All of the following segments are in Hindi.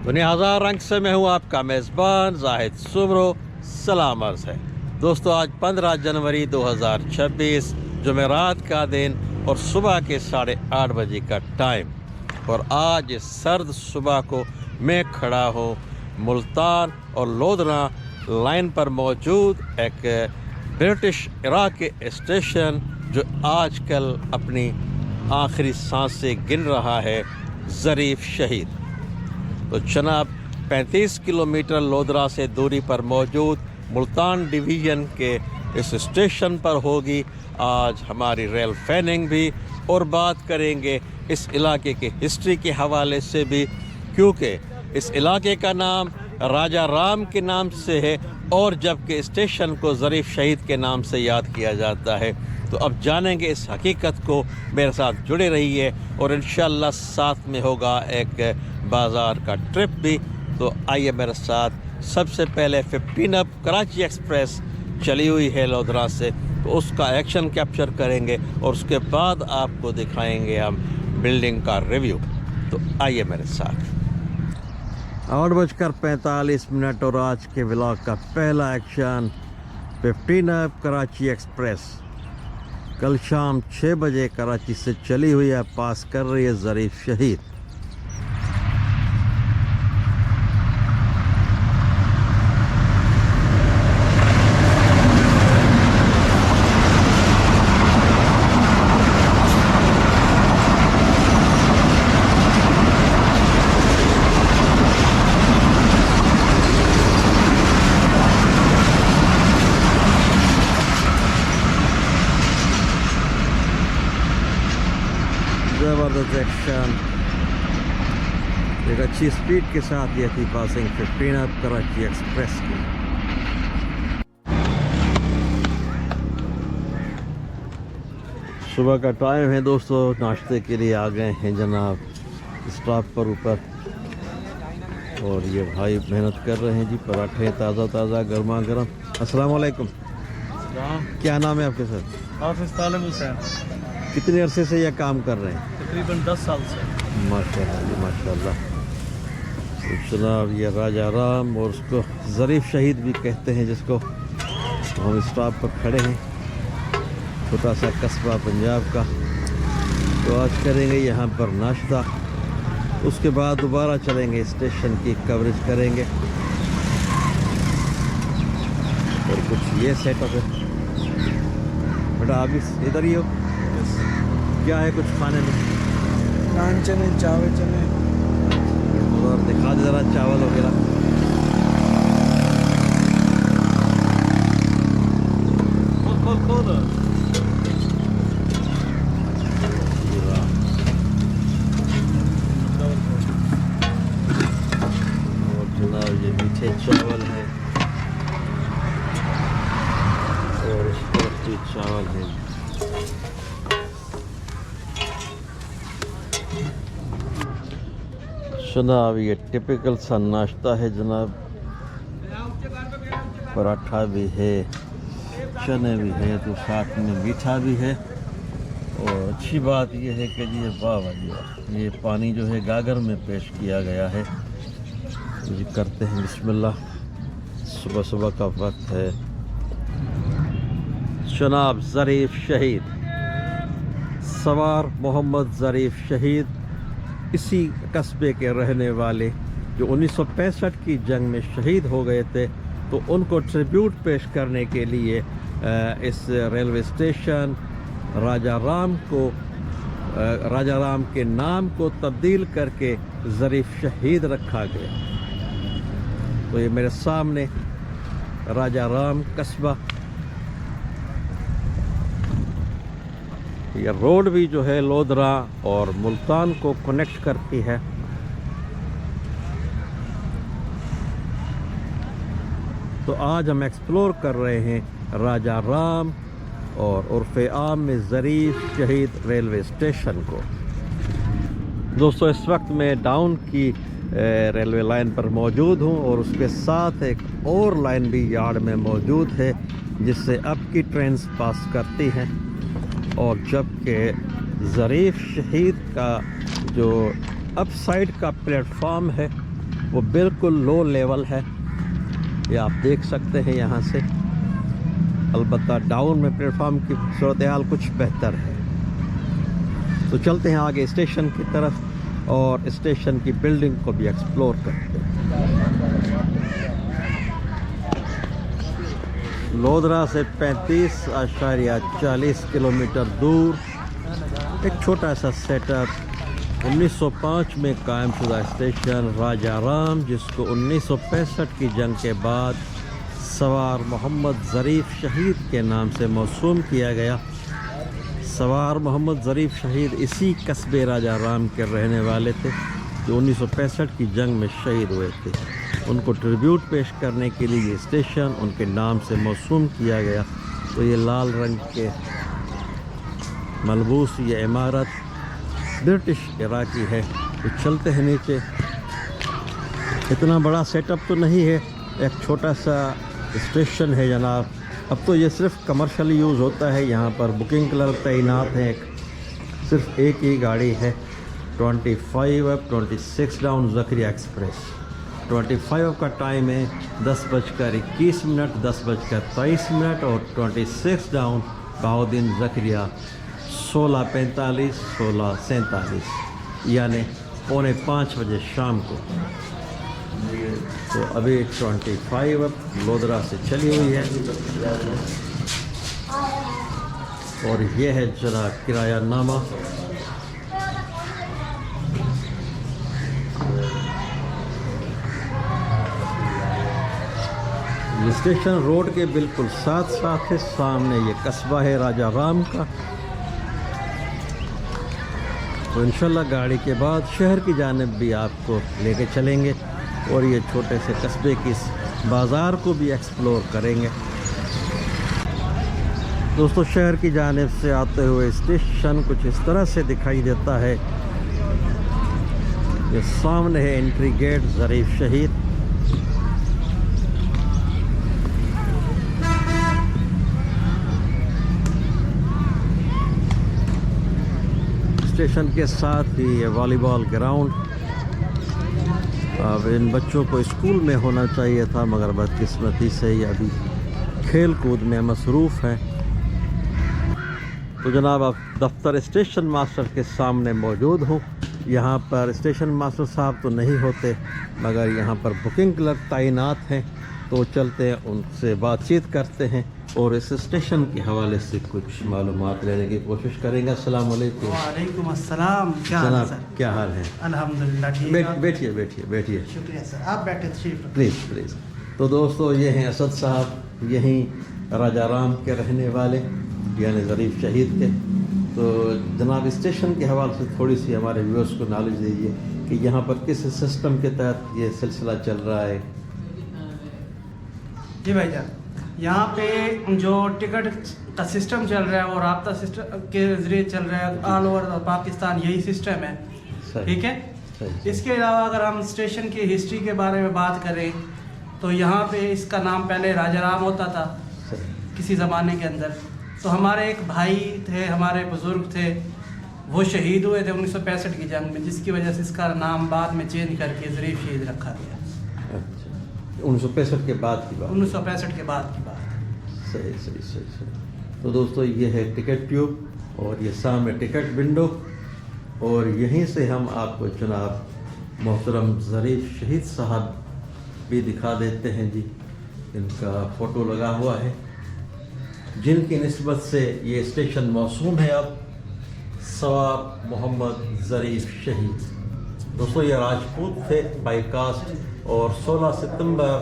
दुनिया हज़ार रंग से मैं हूँ आपका मेज़बान जाहिद सुब्रो। सलाम अर्ज़ है दोस्तों। आज 15 जनवरी 2026 जुमेरात का दिन और सुबह के 8:30 बजे का टाइम। और आज इस सर्द सुबह को मैं खड़ा हूँ मुल्तान और लोधरा लाइन पर मौजूद एक ब्रिटिश इराक़ी स्टेशन जो आजकल अपनी आखिरी सांसें गिन रहा है, ज़रीफ़ शहीद। तो जनाब 35 किलोमीटर लोधरा से दूरी पर मौजूद मुल्तान डिवीज़न के इस स्टेशन पर होगी आज हमारी रेल फैनिंग भी, और बात करेंगे इस इलाके के हिस्ट्री के हवाले से भी, क्योंकि इस इलाके का नाम राजा राम के नाम से है और जबकि स्टेशन को ज़रीफ़ शहीद के नाम से याद किया जाता है। तो अब जानेंगे इस हकीकत को, मेरे साथ जुड़े रहिए और इंशाअल्लाह साथ में होगा एक बाज़ार का ट्रिप भी। तो आइए मेरे साथ। सबसे पहले 15 अप कराची एक्सप्रेस चली हुई है लोधरा से, तो उसका एक्शन कैप्चर करेंगे और उसके बाद आपको दिखाएंगे हम बिल्डिंग का रिव्यू। तो आइए मेरे साथ। 8:45 और आज के व्लॉग का पहला एक्शन 15 अप कराची एक्सप्रेस कल शाम 6 बजे कराची से चली हुई है, पास कर रही है ज़रीफ़ शहीद। ज़बरदस्त एक्शन, एक अच्छी स्पीड के साथ ये थी पासिंग 15 अप कराची एक्सप्रेस की। सुबह का टाइम है दोस्तों, नाश्ते के लिए आ गए हैं जनाब स्टॉप पर ऊपर, और ये भाई मेहनत कर रहे हैं जी। पराठे ताज़ा ताज़ा गर्मा गर्म। अस्सलाम वालेकुम, क्या नाम है आपके सर? हाफिज़ तालिब हुसैन। कितने अरसे से यह काम कर रहे हैं? तकरीबन 10 साल से। माशाल्लाह जी माशाल्लाह। तो जनाब ये राजा राम और उसको ज़रीफ़ शहीद भी कहते हैं, जिसको हम स्टॉप पर खड़े हैं, छोटा सा कस्बा पंजाब का। तो आज करेंगे यहाँ पर नाश्ता, उसके बाद दोबारा चलेंगे स्टेशन की कवरेज करेंगे। और कुछ ये सेटअप है। बेटा आप इधर ही हो, क्या है कुछ खाने में? नान चने, चावल चने। तो आप दिखा दे ज़रा चावल वगैरह। और जनाब ये मीठे चावल है और इस तरफ भी चावल है। जनाब ये टिपिकल सा नाश्ता है जनाब, पराठा भी है, चने भी है, तो साथ में मीठा भी है। और अच्छी बात यह है कि जी वाह वाह जी वाह, ये पानी जो है गागर में पेश किया गया है। तो जी करते हैं बिस्मिल्लाह। सुबह सुबह का वक्त है। जनाब ज़रीफ़ शहीद, सवार मोहम्मद ज़रीफ़ शहीद, इसी कस्बे के रहने वाले जो 1965 की जंग में शहीद हो गए थे, तो उनको ट्रिब्यूट पेश करने के लिए इस रेलवे स्टेशन राजा राम के नाम को तब्दील करके ज़रीफ़ शहीद रखा गया। तो ये मेरे सामने राजा राम कस्बा, यह रोड भी जो है लोधरा और मुल्तान को कनेक्ट करती है। तो आज हम एक्सप्लोर कर रहे हैं राजा राम और उर्फ़े आम में ज़रीफ़ शहीद रेलवे स्टेशन को। दोस्तों इस वक्त मैं डाउन की रेलवे लाइन पर मौजूद हूं और उसके साथ एक और लाइन भी यार्ड में मौजूद है, जिससे अप की ट्रेन्स पास करती हैं। और जबकि ज़रीफ़ शहीद का जो अप साइड का प्लेटफॉर्म है वो बिल्कुल लो लेवल है, ये आप देख सकते हैं यहाँ से। अलबत्ता डाउन में प्लेटफॉर्म की सूरत हाल कुछ बेहतर है। तो चलते हैं आगे स्टेशन की तरफ और स्टेशन की बिल्डिंग को भी एक्सप्लोर करते हैं। लोधरा से 35.40 किलोमीटर दूर एक छोटा सा सेटअप 1905 में कायम शुदा स्टेशन राजा राम, जिसको 1965 की जंग के बाद सवार मोहम्मद ज़रीफ़ शहीद के नाम से मौसूम किया गया। सवार मोहम्मद ज़रीफ़ शहीद इसी कस्बे राजा राम के रहने वाले थे जो 1965 की जंग में शहीद हुए थे। उनको ट्रिब्यूट पेश करने के लिए ये स्टेशन उनके नाम से मौसूम किया गया। तो ये लाल रंग के मलबूस ये इमारत ब्रिटिश इरा की है। तो चलते हैं नीचे। इतना बड़ा सेटअप तो नहीं है, एक छोटा सा स्टेशन है जनाब। अब तो ये सिर्फ कमर्शियल यूज़ होता है। यहाँ पर बुकिंग क्लर्क तैनात हैं, सिर्फ एक ही गाड़ी है 25 अप 26 डाउन ज़करिया एक्सप्रेस। 25 का टाइम है 10:21, 10:23 और 26 डाउन बहाउद्दीन ज़करिया 16:45, 16:47 यानी 4:45 बजे शाम को। तो अभी 25 अब लोधरा से चली हुई है और ये है जरा किराया नामा। ये स्टेशन रोड के बिल्कुल साथ साथ है, सामने ये कस्बा है राजा राम का। तो इंशाल्लाह गाड़ी के बाद शहर की जानिब भी आपको लेके चलेंगे और ये छोटे से कस्बे की बाज़ार को भी एक्सप्लोर करेंगे। दोस्तों शहर की जानिब से आते हुए स्टेशन कुछ इस तरह से दिखाई देता है। ये सामने है एंट्री गेट ज़रीफ़ शहीद। स्टेशन के साथ ही ये वॉलीबॉल ग्राउंड। अब इन बच्चों को स्कूल में होना चाहिए था, मगर बदकिस्मती से ये अभी खेल कूद में मसरूफ़ हैं। तो जनाब आप दफ्तर स्टेशन मास्टर के सामने मौजूद हूँ। यहाँ पर स्टेशन मास्टर साहब तो नहीं होते, मगर यहाँ पर बुकिंग क्लर्क तैनात हैं। तो चलते हैं उनसे बातचीत करते हैं और इस स्टेशन के हवाले से कुछ मालूमात लेने की कोशिश करेंगे। अस्सलाम वालेकुम। वालेकुम अस्सलाम। क्या हाल है सर? क्या हाल है? अल्हम्दुलिल्लाह ठीक है। बैठिए बैठिए बैठिए। शुक्रिया सर, आप बैठे तशरीफ प्लीज़ प्लीज़। तो दोस्तों ये हैं असद साहब, यहीं राजा राम के रहने वाले यानी ज़रीफ़ शहीद के। तो जनाब स्टेशन के हवाले से थोड़ी सी हमारे व्यूअर्स को नॉलेज दीजिए कि यहाँ पर किस सिस्टम के तहत ये सिलसिला चल रहा है। जी भाईजान, यहाँ पे जो टिकट का सिस्टम चल रहा है और राब्ता सिस्टम के ज़रिए चल रहा है ऑल ओवर पाकिस्तान, यही सिस्टम है। ठीक है। इसके अलावा अगर हम स्टेशन की हिस्ट्री के बारे में बात करें तो यहाँ पे इसका नाम पहले राजा राम होता था किसी ज़माने के अंदर। तो हमारे एक भाई थे, हमारे बुज़ुर्ग थे, वो शहीद हुए थे 1965 की जंग में, जिसकी वजह से इसका नाम बाद में चेंज करके ज़रीफ़ शहीद रखा गया। 1965 के बाद की बात। 1965 के बाद की बात। सही सही सही सही। तो दोस्तों ये है टिकट ट्यूब और ये सामने टिकट विंडो और यहीं से हम आपको जनाब मोहतरम ज़रीफ़ शहीद साहब भी दिखा देते हैं जी। इनका फ़ोटो लगा हुआ है, जिनकी निस्बत से ये स्टेशन मौसूम है अब सवार मोहम्मद ज़रीफ़ शहीद। दोस्तों ये राजपूत थे बाई कास्ट और 16 सितंबर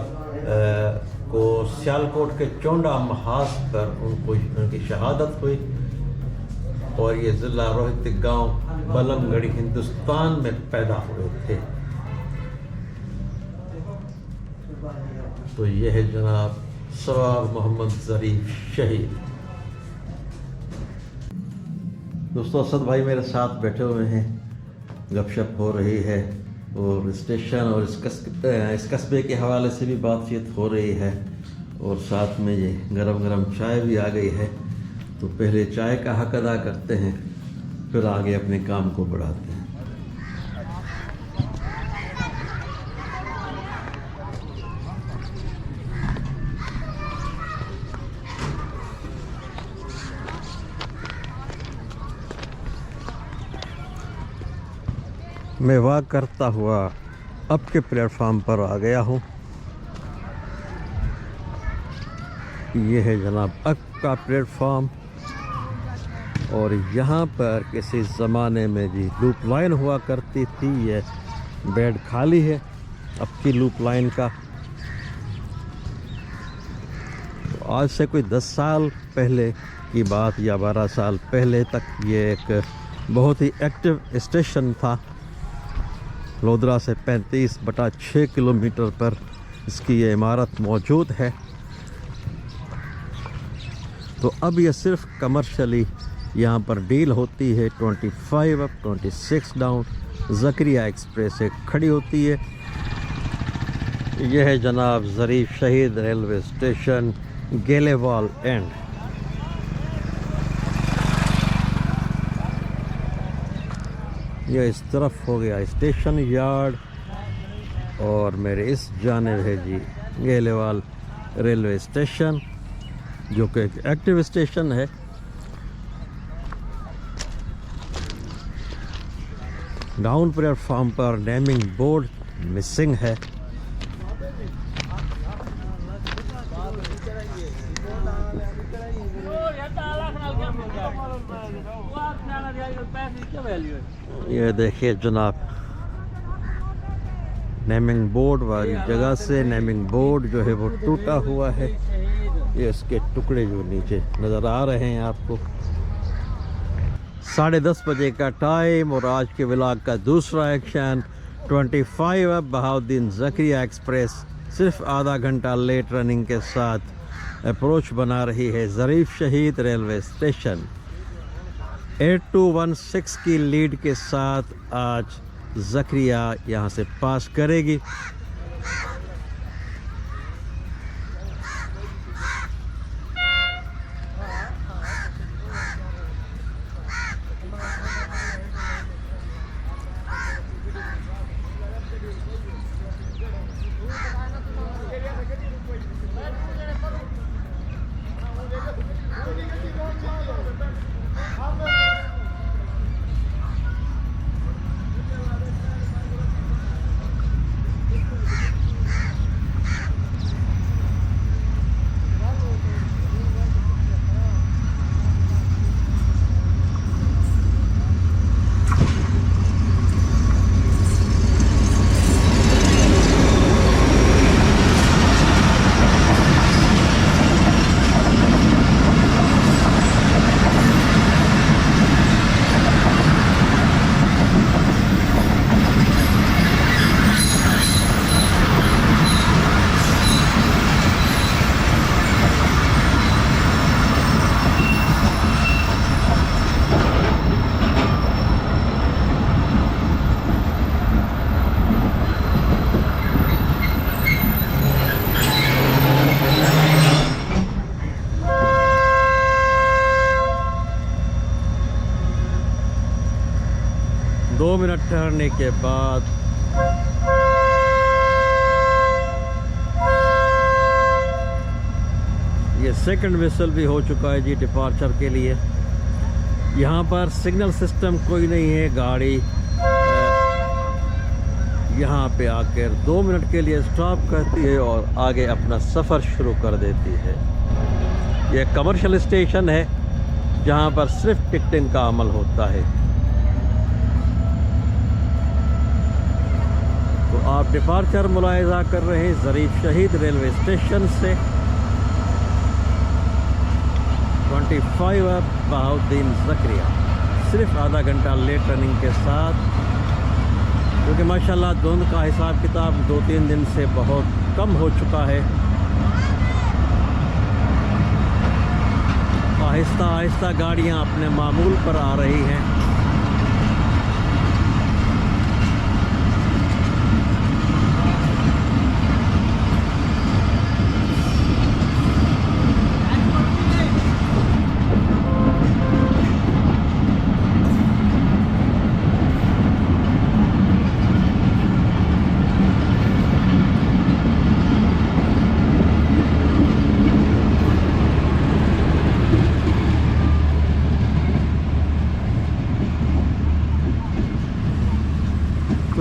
को सियालकोट के चोंडा महाज पर उनकी शहादत हुई और ये ज़िला रोहतक गांव बलमगढ़ी हिंदुस्तान में पैदा हुए थे। तो ये है जनाब सवार मोहम्मद ज़रीफ़ शहीद। दोस्तों असद भाई मेरे साथ बैठे हुए हैं, गपशप हो रही है और स्टेशन और इस कस्बे के हवाले से भी बातचीत हो रही है और साथ में ये गरम गरम चाय भी आ गई है। तो पहले चाय का हक अदा करते हैं, फिर आगे अपने काम को बढ़ाते हैं। मैं वॉक करता हुआ अब के प्लेटफार्म पर आ गया हूँ। ये है जनाब अब का प्लेटफार्म और यहाँ पर किसी ज़माने में जी लूप लाइन हुआ करती थी। ये बेड खाली है अब की लूप लाइन का। तो आज से कोई 10 साल पहले की बात या 12 साल पहले तक ये एक बहुत ही एक्टिव स्टेशन था। लोधरा से 35/6 किलोमीटर पर इसकी ये इमारत मौजूद है। तो अब ये सिर्फ कमर्शियली यहाँ पर डील होती है। 25 अप 26 डाउन ज़करिया एक्सप्रेस से खड़ी होती है। यह है जनाब ज़रीफ शहीद रेलवे स्टेशन गेलेवाल एंड। यह इस तरफ हो गया स्टेशन यार्ड और मेरे इस जानिब है जी गेलेवाल रेलवे स्टेशन जो कि एक एक्टिव स्टेशन है। डाउन प्लेटफार्म पर नेमिंग बोर्ड मिसिंग है। ये देखिए जनाब नेमिंग बोर्ड वाली जगह से नेमिंग बोर्ड जो है वो टूटा हुआ है। ये इसके टुकड़े जो नीचे नज़र आ रहे हैं आपको। 10:30 बजे का टाइम और आज के व्लॉग का दूसरा एक्शन 25 अब बहाउद्दीन ज़करिया एक्सप्रेस सिर्फ आधा घंटा लेट रनिंग के साथ अप्रोच बना रही है ज़रीफ शहीद रेलवे स्टेशन। 8216 की लीड के साथ आज ज़करिया यहाँ से पास करेगी। दो मिनट ठहरने के बाद ये सेकंड विसल भी हो चुका है जी डिपार्चर के लिए। यहाँ पर सिग्नल सिस्टम कोई नहीं है। गाड़ी यहाँ पे आकर 2 मिनट के लिए स्टॉप करती है और आगे अपना सफ़र शुरू कर देती है। यह कमर्शियल स्टेशन है जहाँ पर सिर्फ टिकटिंग का अमल होता है। तो आप डिपार्चर मुलाहिजा कर रहे हैं ज़रीफ शहीद रेलवे स्टेशन से। 25 अब बहाउद्दीन ज़करिया सिर्फ आधा घंटा लेट रनिंग के साथ, क्योंकि माशाल्लाह धुंध का हिसाब किताब 2-3 दिन से बहुत कम हो चुका है। आहिस्ता आहिस्ता गाड़ियाँ अपने मामूल पर आ रही हैं।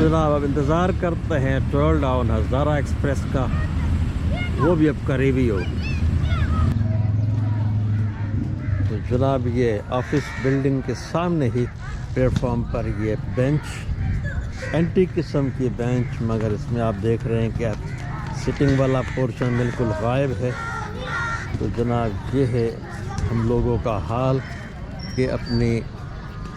तो जनाब अब इंतज़ार करते हैं ट्रोल डाउन हज़ारा एक्सप्रेस का, वो भी अब करीबी हो। तो जनाब ये ऑफिस बिल्डिंग के सामने ही प्लेटफॉर्म पर ये बेंच, एंटीक किस्म की बेंच, मगर इसमें आप देख रहे हैं कि सिटिंग वाला पोर्शन बिल्कुल गायब है। तो जनाब ये है हम लोगों का हाल कि अपनी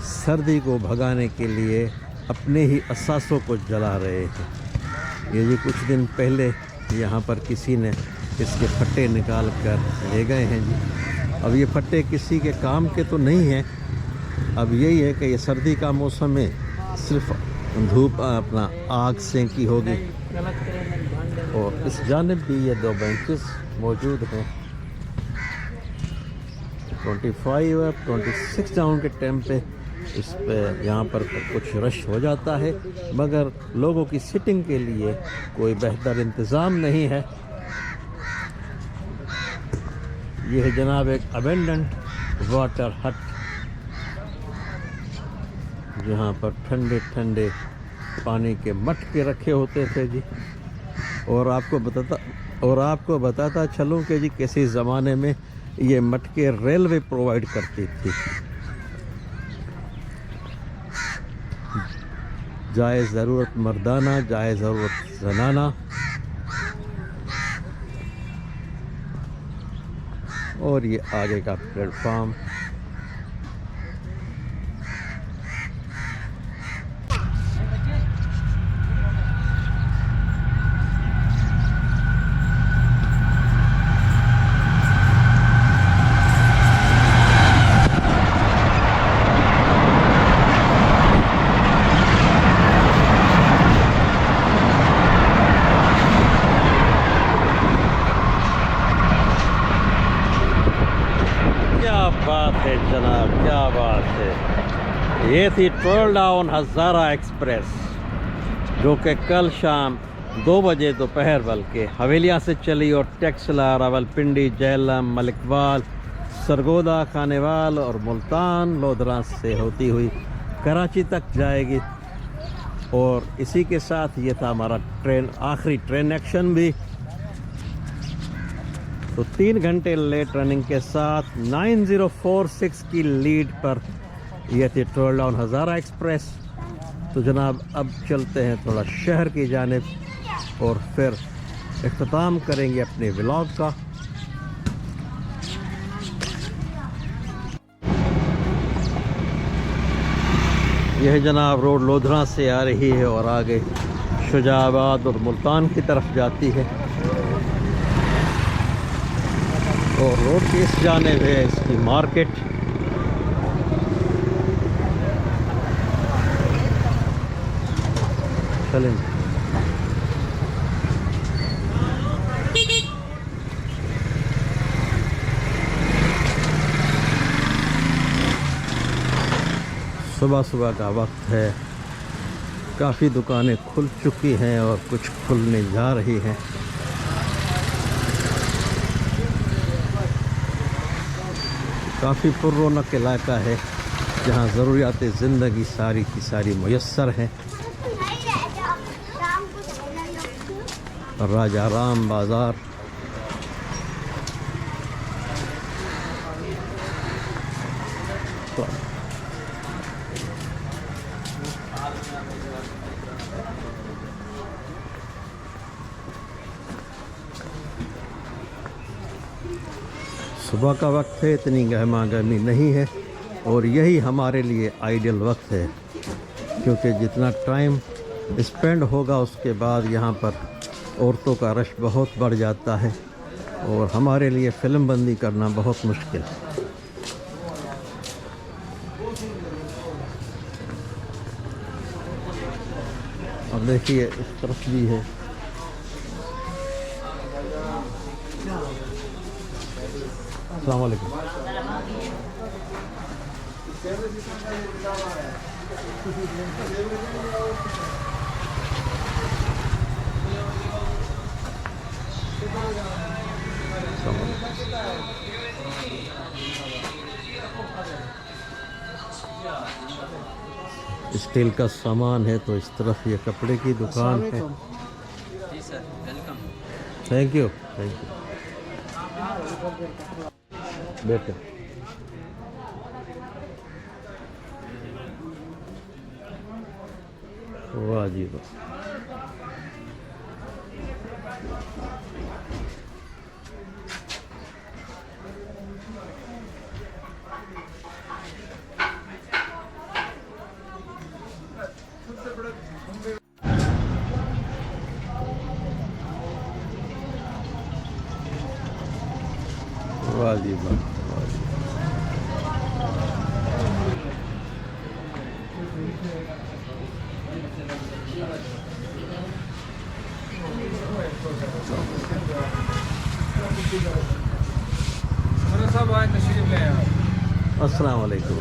सर्दी को भगाने के लिए अपने ही असासों को जला रहे हैं। ये जी कुछ दिन पहले यहाँ पर किसी ने इसके फट्टे निकाल कर ले गए हैं जी। अब ये फट्टे किसी के काम के तो नहीं हैं। अब यही है कि ये सर्दी का मौसम है, सिर्फ धूप अपना आग सेंकी होगी। और इस जानिब भी ये 2 बेंचेस मौजूद हैं। 25 और 26 डाउन के टाइम पे इस पे यहाँ पर कुछ रश हो जाता है, मगर लोगों की सिटिंग के लिए कोई बेहतर इंतज़ाम नहीं है। ये है जनाब एक अबेंडेंट वाटर हट, जहाँ पर ठंडे ठंडे पानी के मटके रखे होते थे जी। और आपको बताता चलूँ कि जी किसी ज़माने में ये मटके रेलवे प्रोवाइड करती थी। जाए ज़रूरत मर्दाना, जाए ज़रूरत जनाना। और ये आगे का प्लेटफॉर्म। बात है जनाब, क्या बात है। ये थी ट्रोल डाउन हज़ारा एक्सप्रेस, जो कि कल शाम 2 बजे दोपहर बल्कि हवेलिया से चली और टेक्सला, रावलपिंडी, जेहलम, मलिकवाल, सरगोदा, खानेवाल और मुल्तान लोधरा से होती हुई कराची तक जाएगी। और इसी के साथ ये था हमारा आखिरी ट्रेन एक्शन भी। तो 3 घंटे लेट रनिंग के साथ 9046 की लीड पर यह थी ट्रोल डाउन हज़ारा एक्सप्रेस। तो जनाब अब चलते हैं थोड़ा शहर की जानिब और फिर इख्तिताम करेंगे अपने व्लॉग का। यह जनाब रोड लोधरा से आ रही है और आगे शुजाबाद और मुल्तान की तरफ जाती है। और रोड की इस जानिब है इसकी मार्केट। चलें सुबह सुबह का वक्त है, काफ़ी दुकानें खुल चुकी हैं और कुछ खुलने जा रही हैं। काफ़ी पुररौनक इलाका है, जहाँ ज़रूरियात ज़िंदगी सारी की सारी मुयस्सर हैं। राजा राम बाज़ार, सुबह का वक्त है, इतनी गहमा गर्मी नहीं है और यही हमारे लिए आइडियल वक्त है, क्योंकि जितना टाइम स्पेंड होगा उसके बाद यहाँ पर औरतों का रश बहुत बढ़ जाता है और हमारे लिए फिल्म बंदी करना बहुत मुश्किल है। अब देखिए इस तरफ भी है। अस्सलाम वालेकुम। स्टील का सामान है, तो इस तरफ ये कपड़े की दुकान है। जी sir, welcome. Thank you, thank you. बैठो। वाह जी वाह। वाह जी वाह, वाह जी। अस्सलाम वालेकुम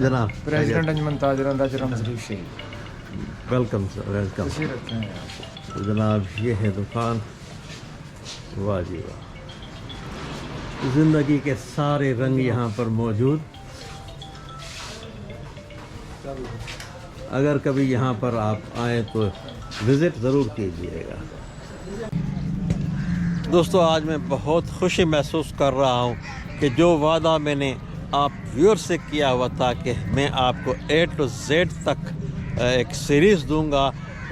जनाब। प्रेसिडेंट अंजमन ताजर अंदाज रमजरी शेख। Welcome sir, welcome. कैसे रहते हैं आप? तो जनाब ये है दुकान। वाह जी वाह, ज़िंदगी के सारे रंग यहाँ पर मौजूद। अगर कभी यहाँ पर आप आएँ तो विज़िट ज़रूर कीजिएगा। दोस्तों आज मैं बहुत खुशी महसूस कर रहा हूँ कि जो वादा मैंने आप व्यूअर से किया हुआ था कि मैं आपको A to Z तक एक सीरीज़ दूंगा,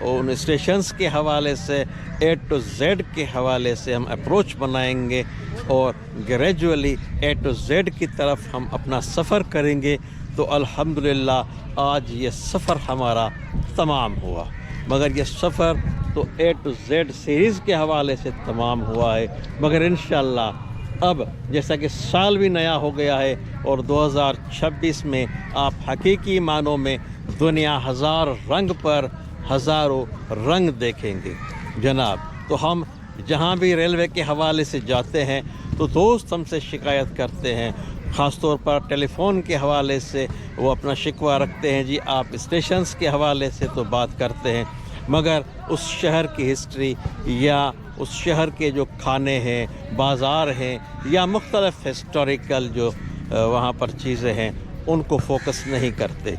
उन स्टेशंस के हवाले से A to Z के हवाले से हम अप्रोच बनाएंगे और ग्रेजुअली A to Z की तरफ हम अपना सफ़र करेंगे। तो अल्हम्दुलिल्लाह आज ये सफ़र हमारा तमाम हुआ, मगर ये सफ़र तो A to Z सीरीज़ के हवाले से तमाम हुआ है। मगर इंशाअल्लाह अब जैसा कि साल भी नया हो गया है और 2026 में आप हकीकी मानों में दुनिया हज़ार रंग पर हज़ारों रंग देखेंगे जनाब। तो हम जहाँ भी रेलवे के हवाले से जाते हैं तो दोस्त हमसे शिकायत करते हैं, ख़ास तौर पर टेलीफ़ोन के हवाले से वो अपना शिकवा रखते हैं। जी आप स्टेशंस के हवाले से तो बात करते हैं, मगर उस शहर की हिस्ट्री या उस शहर के जो खाने हैं, बाज़ार हैं या मुख्तलिफ़ हिस्टोरिकल जो वहाँ पर चीज़ें हैं उनको फोकस नहीं करते।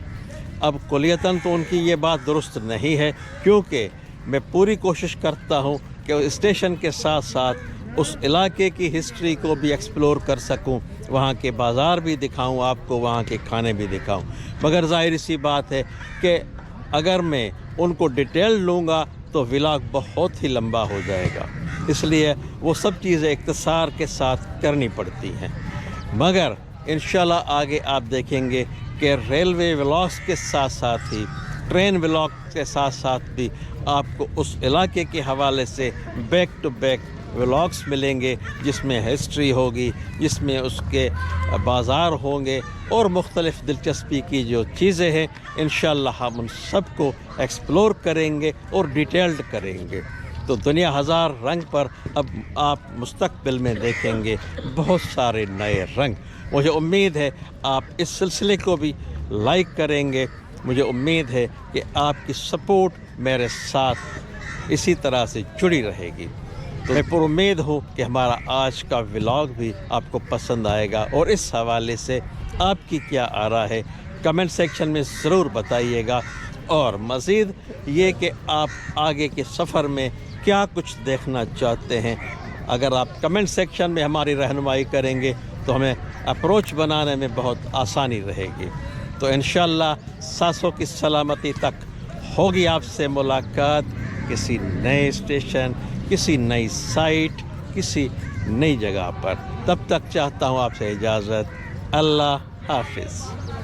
अब कुलियतन तो उनकी ये बात दुरुस्त नहीं है, क्योंकि मैं पूरी कोशिश करता हूँ कि स्टेशन के साथ साथ उस इलाके की हिस्ट्री को भी एक्सप्लोर कर सकूं, वहाँ के बाज़ार भी दिखाऊं आपको, वहाँ के खाने भी दिखाऊं। मगर ज़ाहिर सी बात है कि अगर मैं उनको डिटेल लूँगा तो व्लॉग बहुत ही लंबा हो जाएगा, इसलिए वो सब चीज़ें इख्तिसार के साथ करनी पड़ती हैं। मगर इंशाल्लाह आगे आप देखेंगे कि रेलवे व्लॉग्स के साथ साथ ही ट्रेन व्लॉग के साथ साथ भी आपको उस इलाके के हवाले से बैक टू बैक व्लॉग्स मिलेंगे, जिसमें हिस्ट्री होगी, जिसमें उसके बाज़ार होंगे और मुख्तलिफ़ दिलचस्पी की जो चीज़ें हैं इंशाअल्लाह हम उन सब को एक्सप्लोर करेंगे और डिटेल्ड करेंगे। तो दुनिया हज़ार रंग पर अब आप मुस्तक़बिल में देखेंगे बहुत सारे नए रंग। मुझे उम्मीद है आप इस सिलसिले को भी लाइक करेंगे। मुझे उम्मीद है कि आपकी सपोर्ट मेरे साथ इसी तरह से जुड़ी रहेगी। तो मैं पर उम्मीद हूँ कि हमारा आज का व्लॉग भी आपको पसंद आएगा और इस हवाले से आपकी क्या आरा है कमेंट सेक्शन में ज़रूर बताइएगा। और मज़ीद ये कि आप आगे के सफ़र में क्या कुछ देखना चाहते हैं, अगर आप कमेंट सेक्शन में हमारी रहनुमाई करेंगे तो हमें अप्रोच बनाने में बहुत आसानी रहेगी। तो इंशाअल्लाह सांसों की सलामती तक होगी आपसे मुलाकात किसी नए स्टेशन, किसी नई साइट, किसी नई जगह पर। तब तक चाहता हूँ आपसे इजाज़त। अल्लाह हाफिज़।